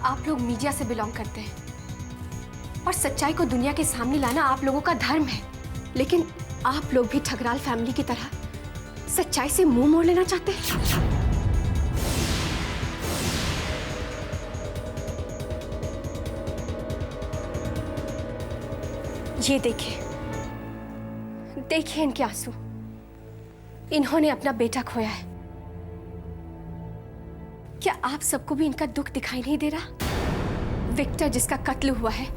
आप लोग मीडिया से बिलोंग करते हैं और सच्चाई को दुनिया के सामने लाना आप लोगों का धर्म है, लेकिन आप लोग भी ठकराल फैमिली की तरह सच्चाई से मुंह मोड़ लेना चाहते हैं। ये देखिए, देखिए इनके आंसू। इन्होंने अपना बेटा खोया है। क्या आप सबको भी इनका दुख दिखाई नहीं दे रहा? विक्टर जिसका कत्ल हुआ है,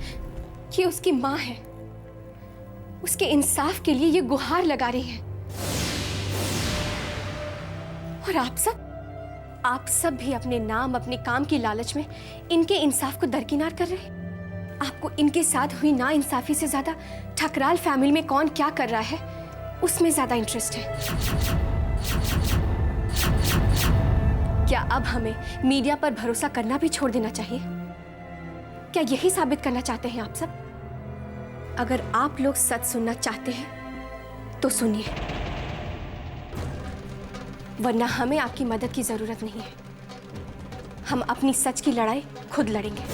ये उसकी मां है। उसके इंसाफ के लिए ये गुहार लगा रही है। और आप सब भी अपने नाम, अपने काम की लालच में इनके इंसाफ को दरकिनार कर रहे हैं। आपको इनके साथ हुई नाइंसाफी से ज्यादा ठकराल फैमिली में कौन क्या कर रहा है उसमें ज्यादा इंटरेस्ट है। क्या अब हमें मीडिया पर भरोसा करना भी छोड़ देना चाहिए? क्या यही साबित करना चाहते हैं आप सब? अगर आप लोग सच सुनना चाहते हैं तो सुनिए, वरना हमें आपकी मदद की जरूरत नहीं है। हम अपनी सच की लड़ाई खुद लड़ेंगे।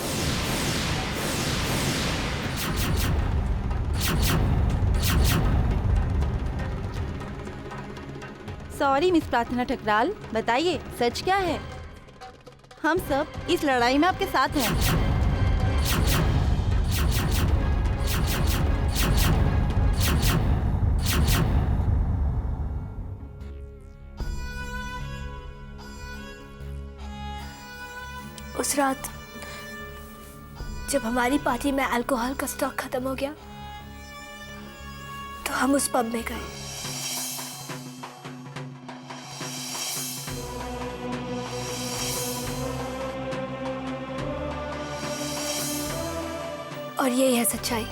सॉरी मिस प्रार्थना ठकराल, बताइए सच क्या है? हम सब इस लड़ाई में आपके साथ हैं। उस रात जब हमारी पार्टी में अल्कोहल का स्टॉक खत्म हो गया तो हम उस पब में गए। और यही है सच्चाई।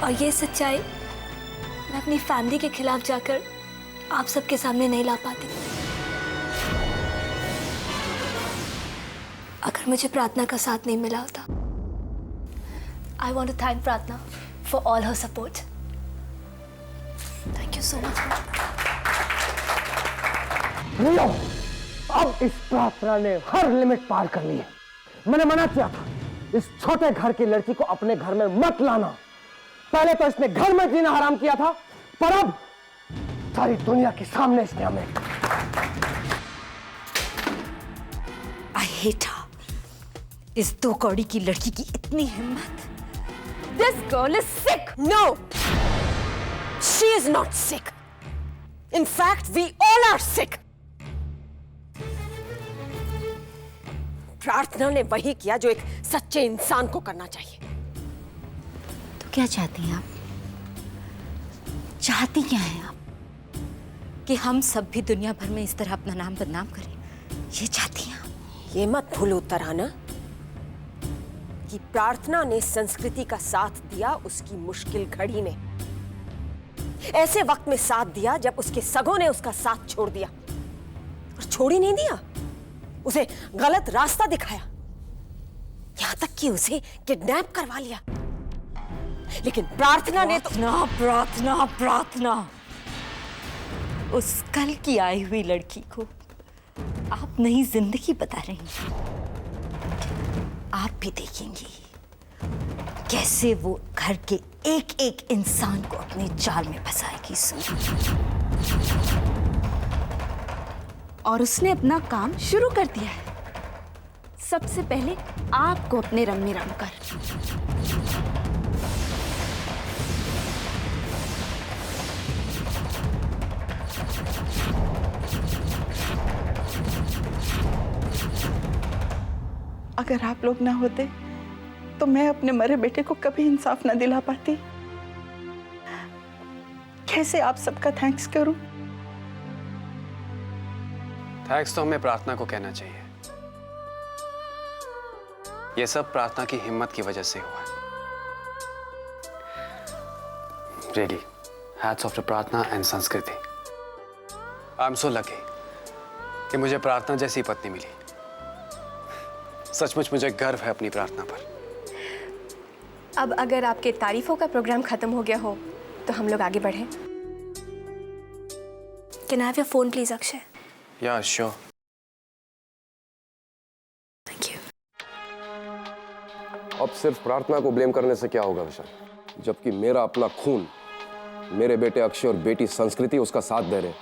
और ये सच्चाई मैं अपनी फैमिली के खिलाफ जाकर आप सबके सामने नहीं ला पाती। अगर मुझे प्रार्थना का साथ नहीं मिला होता। आई वॉन्ट टू थैंक प्रार्थना for all her support. Thank you so much. अब इस प्रार्थना ने हर लिमिट पार कर ली है। मैंने मना किया था इस छोटे घर की लड़की को अपने घर में मत लाना। पहले तो इसने घर में जीना हराम किया था, पर अब सारी दुनिया के सामने इसने हमें। I hate her. इस दो कौड़ी की लड़की की इतनी हिम्मत। This girl is sick. No, she is not sick. In fact, we all are sick. प्रार्थना ने वही किया जो एक सच्चे इंसान को करना चाहिए। तो क्या चाहती हैं आप? चाहती क्या हैं आप? कि हम सब भी दुनिया भर में इस तरह अपना नाम बदनाम करें? ये चाहती हैं आप? ये मत भूलो तराना कि प्रार्थना ने संस्कृति का साथ दिया उसकी मुश्किल घड़ी में। ऐसे वक्त में साथ दिया जब उसके सगों ने उसका साथ छोड़ दिया, और छोड़ ही नहीं दिया, उसे गलत रास्ता दिखाया, यहां तक कि उसे किडनैप करवा लिया। लेकिन प्रार्थना ने तो प्रार्थना उस कल की आई हुई लड़की को आप नई जिंदगी बता रही हैं। आप भी देखेंगी कैसे वो घर के एक एक इंसान को अपने जाल में फंसाएगी। और उसने अपना काम शुरू कर दिया है। सबसे पहले आपको अपने रंग में रंग कर। अगर आप लोग ना होते तो मैं अपने मरे बेटे को कभी इंसाफ ना दिला पाती। कैसे आप सबका थैंक्स करूं? थैंक्स तो हमें प्रार्थना को कहना चाहिए। ये सब प्रार्थना की हिम्मत की वजह से हुआ है। Really, hats off to प्रार्थना एंड संस्कृति। आई एम सो लकी कि मुझे प्रार्थना जैसी पत्नी मिली। सचमुच मुझे गर्व है अपनी प्रार्थना पर। अब अगर आपके तारीफों का प्रोग्राम खत्म हो गया हो तो हम लोग आगे बढ़ें। Can I have your phone, please, Akshay? Yeah, sure. Thank you. अब सिर्फ प्रार्थना को ब्लेम करने से क्या होगा विशाल, जबकि मेरा अपना खून, मेरे बेटे अक्षय और बेटी संस्कृति उसका साथ दे रहे।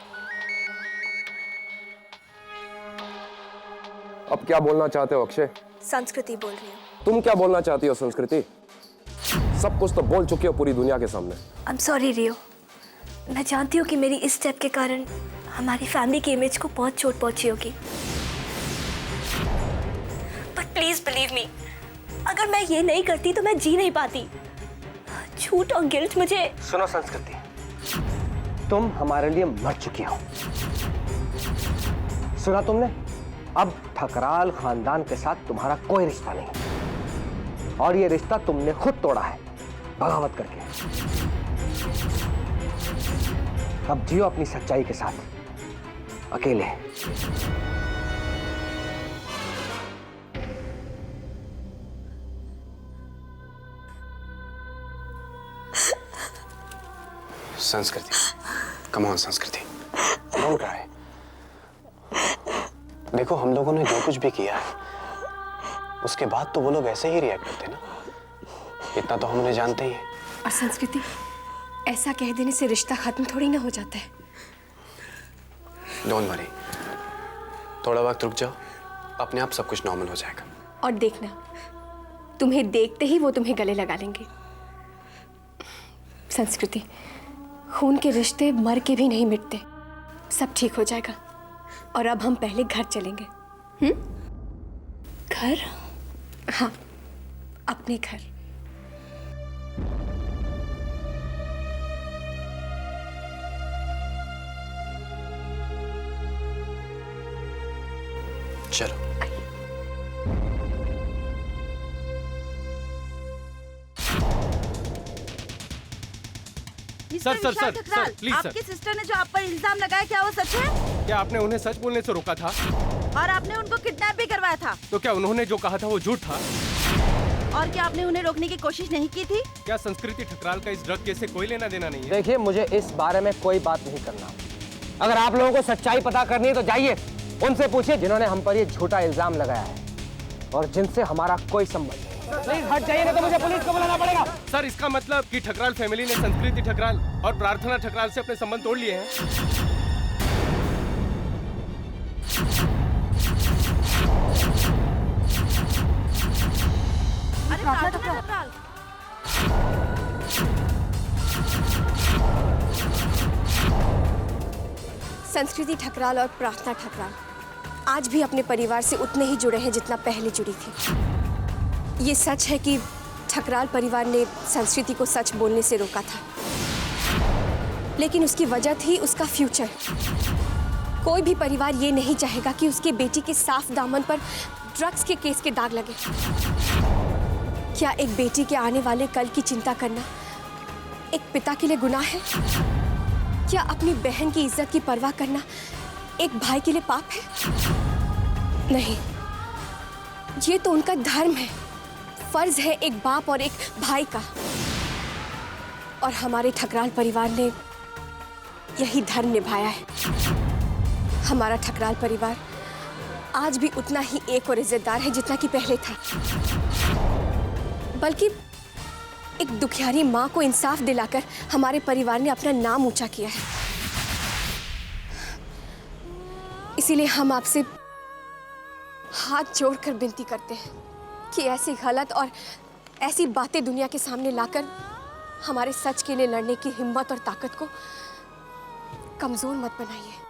अब क्या बोलना चाहते हो अक्षय? संस्कृति बोल रही हूँ। तुम क्या बोलना चाहती हो संस्कृति? सब कुछ तो बोल चुके हो पूरी दुनिया के सामने। I'm sorry रियो, मैं जानती हूँ कि मेरी इस स्टेप के कारण हमारी फैमिली की इमेज को बहुत चोट पहुंची होगी, बट प्लीज बिलीव मी, अगर मैं ये नहीं करती तो मैं जी नहीं पाती। झूठ और गिल्ट मुझे। सुनो संस्कृति, तुम हमारे लिए मर चुकी हो। सुना तुमने? अब ठकराल खानदान के साथ तुम्हारा कोई रिश्ता नहीं, और ये रिश्ता तुमने खुद तोड़ा है बगावत करके। अब जियो अपनी सच्चाई के साथ, अकेले। संस्कृति, कम ऑन संस्कृति, डोंट क्राई। देखो, हम लोगों ने जो कुछ भी किया है उसके बाद तो वो लोग ऐसे ही रिएक्ट करते ना, इतना तो हम उन्हें जानते ही हैं। और संस्कृति, ऐसा कह देने से रिश्ता खत्म थोड़ी ना हो जाता है। डोंट वरी, थोड़ा वक्त रुक जाओ, अपने आप सब कुछ नॉर्मल हो जाएगा। और देखना, तुम्हें देखते ही वो तुम्हें गले लगा लेंगे। संस्कृति, खून के रिश्ते मर के भी नहीं मिटते, सब ठीक हो जाएगा। और अब हम पहले घर चलेंगे। घर? हाँ, अपने घर। चलो। सर प्लीज सर, आपकी सिस्टर ने जो आप पर इल्जाम लगाया, क्या वो सच है? क्या आपने उन्हें सच बोलने से रोका था? और आपने उनको किडनैप भी करवाया था? तो क्या उन्होंने जो कहा था वो झूठ था? और क्या आपने उन्हें रोकने की कोशिश नहीं की थी? क्या संस्कृति ठकराल का इस ड्रग केस से कोई लेना देना नहीं है? देखिए, मुझे इस बारे में कोई बात नहीं करना। अगर आप लोगों को सच्चाई पता करनी है तो जाइए उनसे पूछिए जिन्होंने हम पर ये झूठा इल्जाम लगाया है और जिनसे हमारा कोई संबंध नहीं। प्लीज हट जाइए, नहीं तो मुझे पुलिस को बुलाना पड़ेगा। सर, इसका मतलब कि ठकराल फैमिली ने संस्कृति ठकराल और प्रार्थना ठकराल से अपने संबंध तोड़ लिए हैं। अरे प्रार्थना ठकराल, संस्कृति ठकराल और प्रार्थना ठकराल आज भी अपने परिवार से उतने ही जुड़े हैं जितना पहले जुड़ी थी। ये सच है कि ठकराल परिवार ने संस्कृति को सच बोलने से रोका था, लेकिन उसकी वजह थी उसका फ्यूचर। कोई भी परिवार ये नहीं चाहेगा कि उसके बेटी के साफ दामन पर ड्रग्स के केस के दाग लगे। क्या एक बेटी के आने वाले कल की चिंता करना एक पिता के लिए गुनाह है? क्या अपनी बहन की इज्जत की परवाह करना एक भाई के लिए पाप है? नहीं, ये तो उनका धर्म है, फर्ज है एक बाप और एक भाई का। और हमारे ठकराल परिवार ने यही धर्म निभाया है। हमारा ठकराल परिवार आज भी उतना ही एक और इज्जतदार है जितना कि पहले था, बल्कि एक दुखियारी माँ को इंसाफ दिलाकर हमारे परिवार ने अपना नाम ऊंचा किया है। इसीलिए हम आपसे हाथ जोड़कर विनती करते हैं कि ऐसी गलत और ऐसी बातें दुनिया के सामने लाकर हमारे सच के लिए लड़ने की हिम्मत और ताकत को कमजोर मत बनाइए।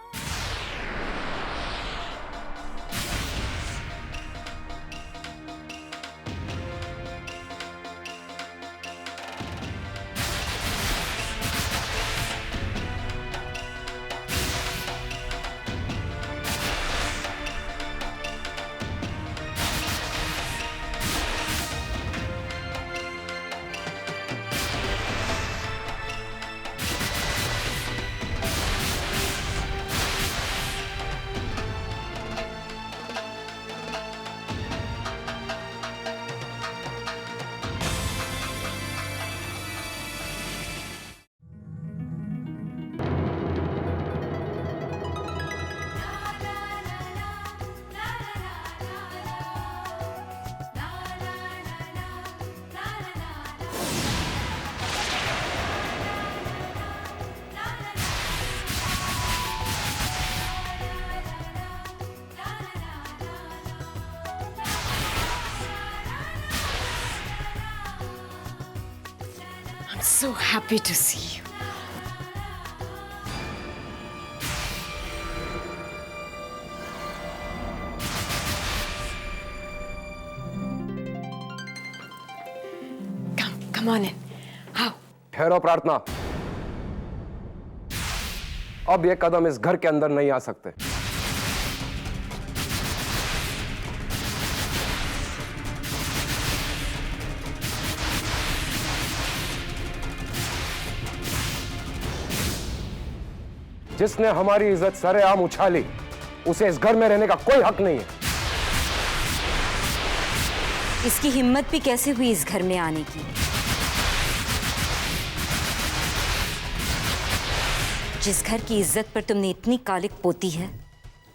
So happy to see you. Come on in. How? ठहरो प्रार्थना, अब ये कदम इस घर के अंदर नहीं आ सकते। जिसने हमारी इज्जत सरेआम उछाली, उसे इस घर में रहने का कोई हक नहीं है। इसकी हिम्मत भी कैसे हुई इस घर में आने की? जिस घर की इज्जत पर तुमने इतनी कालिक पोती है,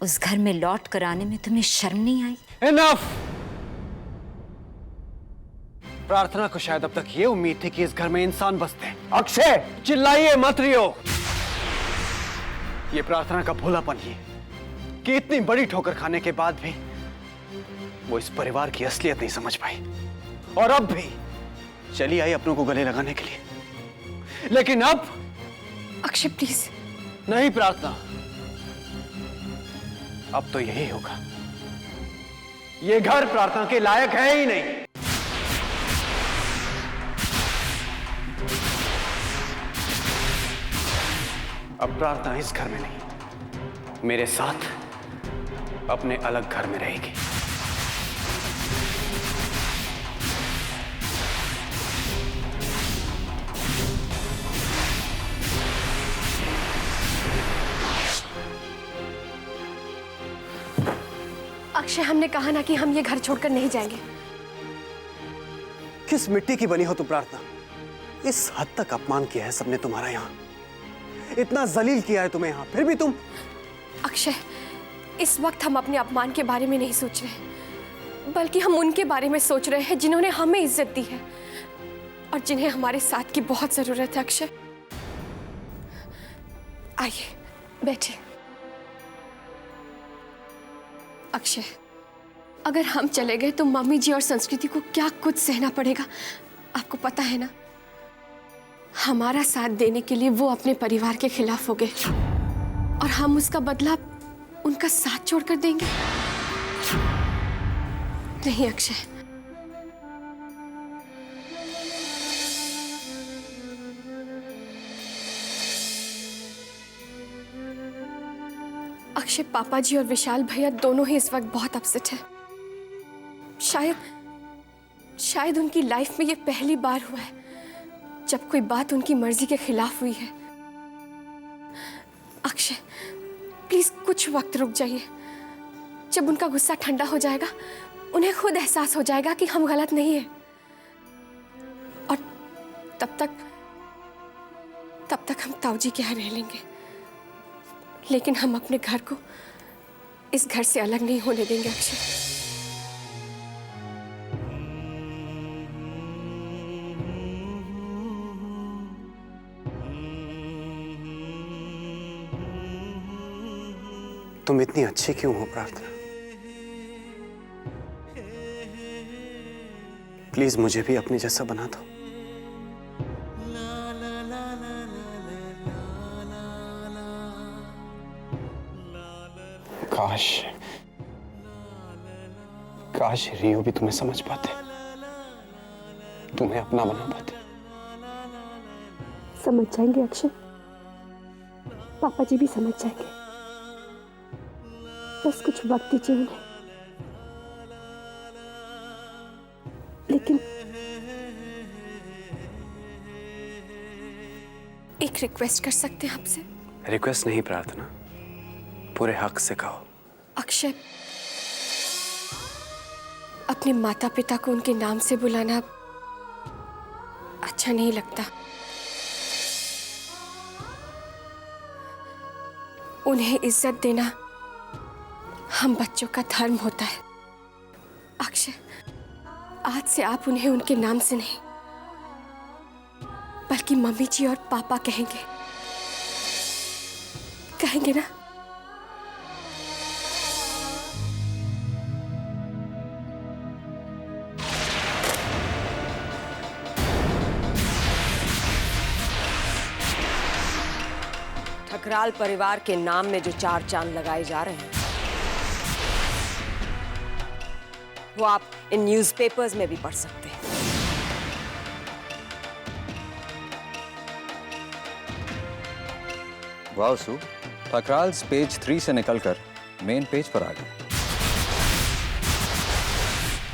उस घर में लौट कर आने में तुम्हें शर्म नहीं आई? Enough! प्रार्थना को शायद अब तक ये उम्मीद थी कि इस घर में इंसान बसते हैं। अक्षय, चिल्लाइए मत रियो। ये प्रार्थना का भोलापन ही है कि इतनी बड़ी ठोकर खाने के बाद भी वो इस परिवार की असलियत नहीं समझ पाई, और अब भी चली आई अपनों को गले लगाने के लिए। लेकिन अब अक्षय प्लीज। नहीं प्रार्थना, अब तो यही होगा। ये घर प्रार्थना के लायक है ही नहीं। अब प्रार्थना इस घर में नहीं, मेरे साथ अपने अलग घर में रहेगी। अक्षय, हमने कहा ना कि हम ये घर छोड़कर नहीं जाएंगे। किस मिट्टी की बनी हो तुम प्रार्थना? इस हद तक अपमान किया है सबने तुम्हारा यहाँ, इतना जलील किया है तुम्हें यहाँ, फिर भी तुम। अक्षय, इस वक्त हम अपने अपमान के बारे में नहीं सोच रहे, बल्कि हम उनके बारे में सोच रहे हैं जिन्होंने हमें इज्जत दी है और जिन्हें हमारे साथ की बहुत जरूरत है। अक्षय, आइए बैठे। अक्षय, अगर हम चले गए तो मम्मी जी और संस्कृति को क्या कुछ सहना पड़ेगा, आपको पता है ना। हमारा साथ देने के लिए वो अपने परिवार के खिलाफ हो गए और हम उसका बदला उनका साथ छोड़कर देंगे? नहीं अक्षय, अक्षय, पापा जी और विशाल भैया दोनों ही इस वक्त बहुत अपसेट हैं। शायद उनकी लाइफ में ये पहली बार हुआ है जब कोई बात उनकी मर्जी के खिलाफ हुई है। अक्षय प्लीज कुछ वक्त रुक जाइए। जब उनका गुस्सा ठंडा हो जाएगा, उन्हें खुद एहसास हो जाएगा कि हम गलत नहीं हैं, और तब तक हम ताऊजी के यहाँ रह लेंगे। लेकिन हम अपने घर को इस घर से अलग नहीं होने देंगे अक्षय। तुम इतनी अच्छी क्यों हो प्रार्थना? प्लीज मुझे भी अपनी जैसा बना दो। काश रियो भी तुम्हें समझ पाते, तुम्हें अपना बना पाते। समझ जाएंगे अक्षय, पापा जी भी समझ जाएंगे। बस कुछ वक्त दीजिए उन्हें। लेकिन एक रिक्वेस्ट कर सकते हैं आपसे? रिक्वेस्ट नहीं प्रार्थना, पूरे हक से कहो। अक्षय, अपने माता पिता को उनके नाम से बुलाना अच्छा नहीं लगता। उन्हें इज्जत देना हम बच्चों का धर्म होता है। अक्षय, आज से आप उन्हें उनके नाम से नहीं बल्कि मम्मी जी और पापा कहेंगे ना? ठकराल परिवार के नाम में जो 4 चांद लगाए जा रहे हैं, वो आप इन न्यूज़पेपर्स में भी पढ़ सकते हैं। वाह सु, ठकराल्स पेज 3 से निकलकर मेन पेज पर आ गए,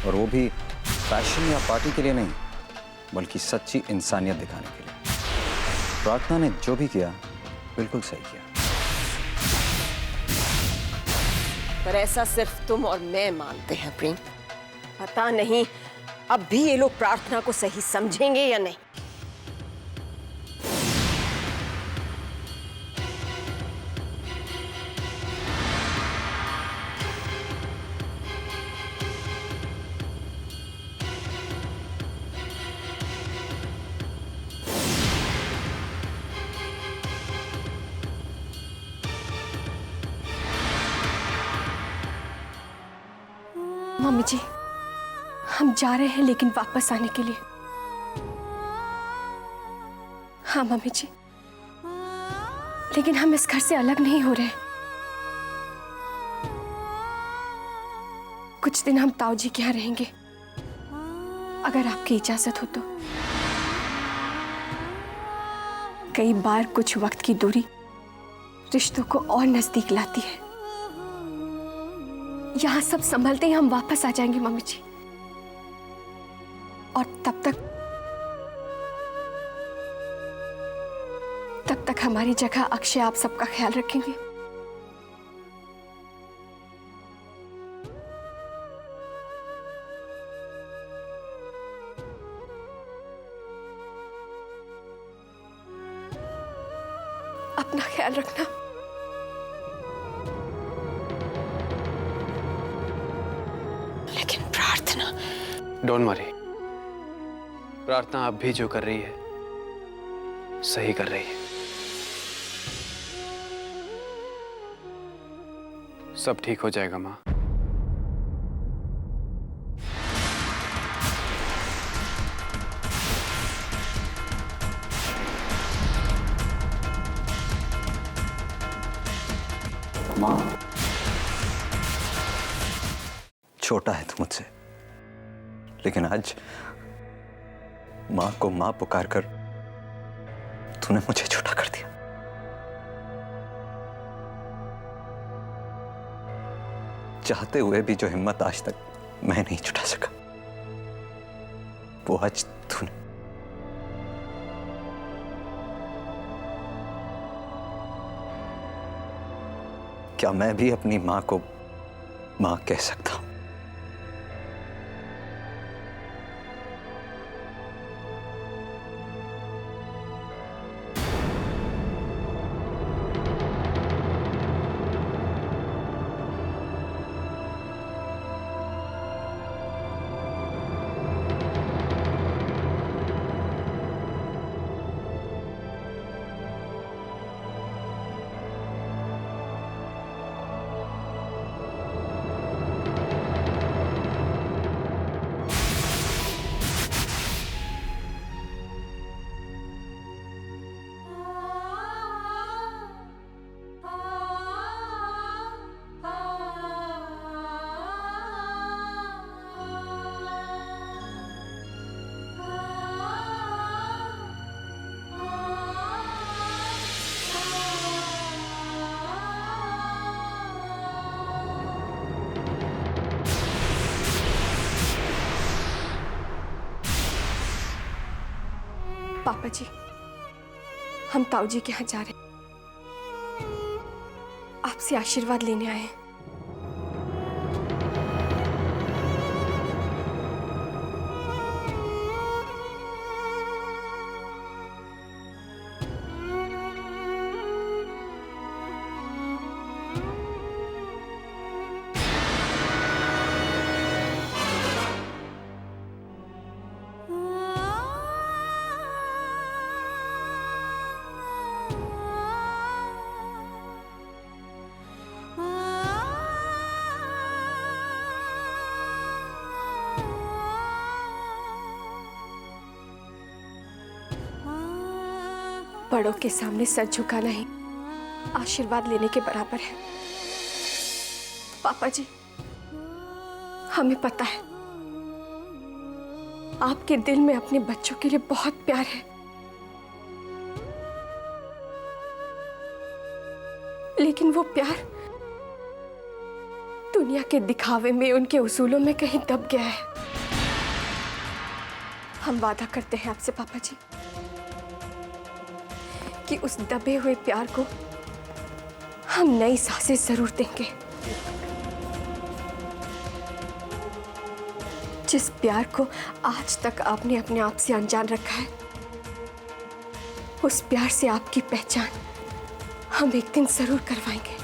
और वो भी फैशन या पार्टी के लिए नहीं, बल्कि सच्ची इंसानियत दिखाने के लिए। प्रार्थना ने जो भी किया बिल्कुल सही किया। पर ऐसा सिर्फ तुम और मैं मानते हैं प्रेम। पता नहीं अब भी ये लोग प्रार्थना को सही समझेंगे या नहीं। मम्मी जी, हम जा रहे हैं लेकिन वापस आने के लिए। हाँ मम्मी जी, लेकिन हम इस घर से अलग नहीं हो रहे। कुछ दिन हम ताऊ जी के यहाँ रहेंगे, अगर आपकी इजाजत हो तो। कई बार कुछ वक्त की दूरी रिश्तों को और नजदीक लाती है। यहां सब संभलते ही हम वापस आ जाएंगे मम्मी जी, और तब तक हमारी जगह अक्षय आप सबका ख्याल रखेंगे। अपना ख्याल रखना। डोंट वरी, प्रार्थना अब भी जो कर रही है सही कर रही है। सब ठीक हो जाएगा माँ। माँ, छोटा है तू मुझसे, लेकिन आज माँ को माँ पुकार कर तूने मुझे छोटा कर दिया। चाहते हुए भी जो हिम्मत आज तक मैं नहीं जुटा सका, वो आज तूने। क्या मैं भी अपनी माँ को माँ कह सकता हूं? पापा जी, हम ताऊ जी के यहाँ जा रहे हैं, आपसे आशीर्वाद लेने आए हैं। बड़ों के सामने सर झुकाना ही आशीर्वाद लेने के बराबर है। पापा जी, हमें पता है आपके दिल में अपने बच्चों के लिए बहुत प्यार है, लेकिन वो प्यार दुनिया के दिखावे में, उनके उसूलों में कहीं दब गया है। हम वादा करते हैं आपसे पापा जी कि उस दबे हुए प्यार को हम नई सांसें जरूर देंगे। जिस प्यार को आज तक आपने अपने आप से अनजान रखा है, उस प्यार से आपकी पहचान हम एक दिन जरूर करवाएंगे।